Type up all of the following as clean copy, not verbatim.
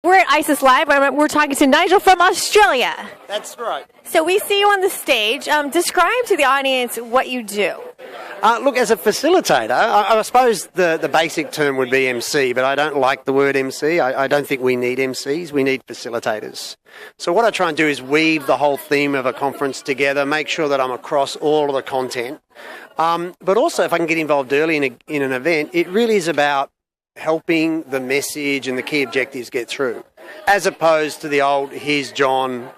We're at ISIS Live. We're talking to Nigel from Australia. That's right. So we see you on the stage. Describe to the audience what you do. Look, as a facilitator, I suppose the basic term would be MC, but I don't like the word MC. I don't think we need MCs. We need facilitators. So what I try and do is weave the whole theme of a conference together, make sure that I'm across all of the content. But also, if I can get involved early in an event, it really is about helping the message and the key objectives get through, as opposed to the old, here's John,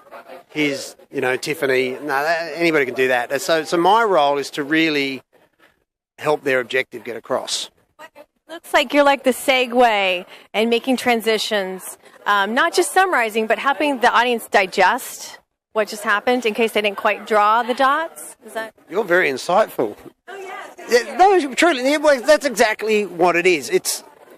here's, Tiffany. No, anybody can do that. So my role is to really help their objective get across. Looks like you're like the segue and making transitions, not just summarizing, but helping the audience digest what just happened in case they didn't quite draw the dots. Is that? You're very insightful. Oh, yeah. No, truly, that's exactly what it is.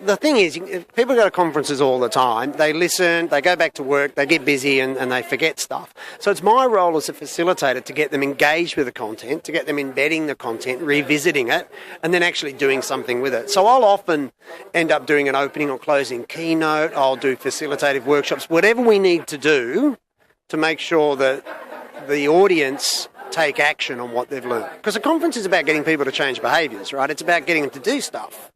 The thing is, people go to conferences all the time, they listen, they go back to work, they get busy and they forget stuff. So it's my role as a facilitator to get them engaged with the content, to get them embedding the content, revisiting it, and then actually doing something with it. So I'll often end up doing an opening or closing keynote, I'll do facilitative workshops, whatever we need to do to make sure that the audience take action on what they've learned. Because a conference is about getting people to change behaviours, right? It's about getting them to do stuff.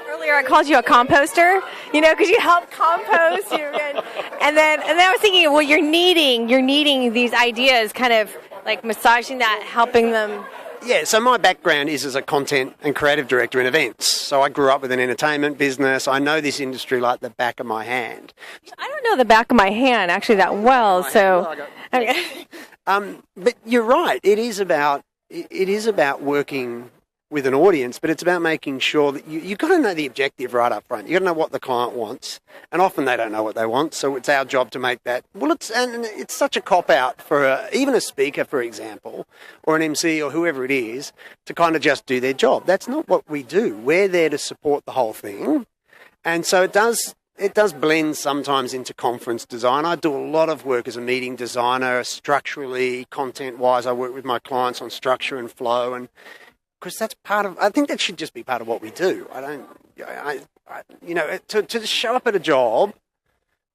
Earlier I called you a composter, because you help compost. And then I was thinking, well, you're needing these ideas, kind of like massaging that, helping them. Yeah, so my background is as a content and creative director in events. So I grew up with an entertainment business. I know this industry like the back of my hand. I don't know the back of my hand actually that well, so. Okay. But you're right. It is about working with an audience, but it's about making sure that you've got to know the objective right up front. You've got to know what the client wants, and often they don't know what they want, so it's our job to make that. Well, it's such a cop-out for even a speaker, for example, or an MC or whoever it is, to kind of just do their job. That's not what we do. We're there to support the whole thing, and so it does blend sometimes into conference design. I do a lot of work as a meeting designer, structurally, content-wise. I work with my clients on structure and flow, and because that's I think that should just be part of what we do. To show up at a job,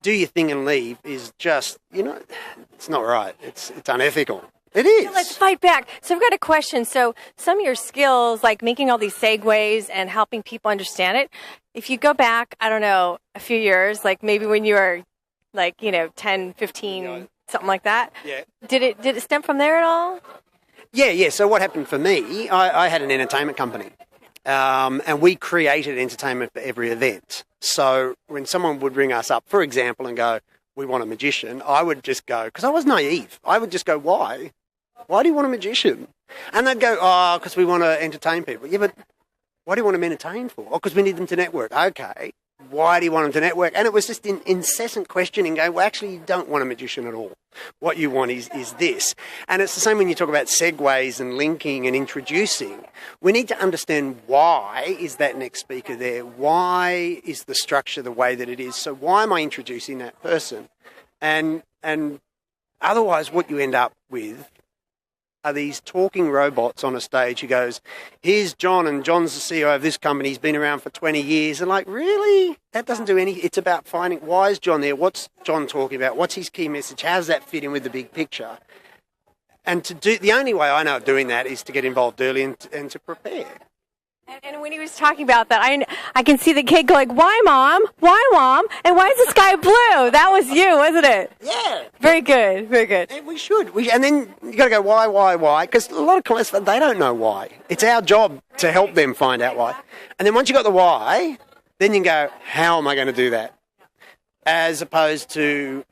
do your thing and leave is just, it's not right. It's unethical. It is. Let's fight back. So I've got a question. So some of your skills, like making all these segues and helping people understand it, if you go back, I don't know, a few years, like maybe when you were 10, 15, something like that. Yeah. Did it stem from there at all? Yeah. So what happened for me, I had an entertainment company, and we created entertainment for every event. So when someone would ring us up, for example, and go, we want a magician, I would just go, because I was naive, I would just go, why? Why do you want a magician? And they'd go, because we want to entertain people. Yeah, but why do you want them entertained for? Oh, because we need them to network. Okay. Why do you want them to network? And it was just incessant questioning, going, well, actually, you don't want a magician at all. What you want is this. And it's the same when you talk about segues and linking and introducing. We need to understand why is that next speaker there? Why is the structure the way that it is? So why am I introducing that person? And otherwise, what you end up with are these talking robots on a stage who goes, here's John, and John's the CEO of this company, he's been around for 20 years. And like, really? That doesn't do anything. It's about finding, why is John there? What's John talking about? What's his key message? How does that fit in with the big picture? And the only way I know of doing that is to get involved early and to prepare. And when he was talking about that, I can see the kid going, why, Mom? Why, Mom? And why is the sky blue? That was you, wasn't it? Yeah. Very good, very good. And we should. And then you got to go, why? Because a lot of clients, they don't know why. It's our job to help them find out why. And then once you've got the why, then you can go, how am I going to do that? As opposed to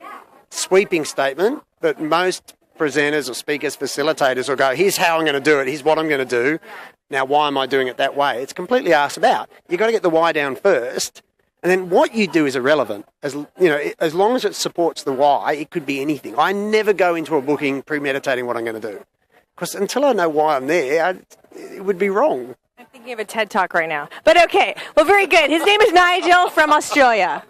sweeping statement that most presenters or speakers, facilitators will go, here's how I'm going to do it, here's what I'm going to do. Now, why am I doing it that way? It's completely arse about. You've got to get the why down first, and then what you do is irrelevant. As long as it supports the why, it could be anything. I never go into a booking premeditating what I'm going to do, because until I know why I'm there, it would be wrong. I'm thinking of a TED Talk right now. But okay, well, very good. His name is Nigel from Australia.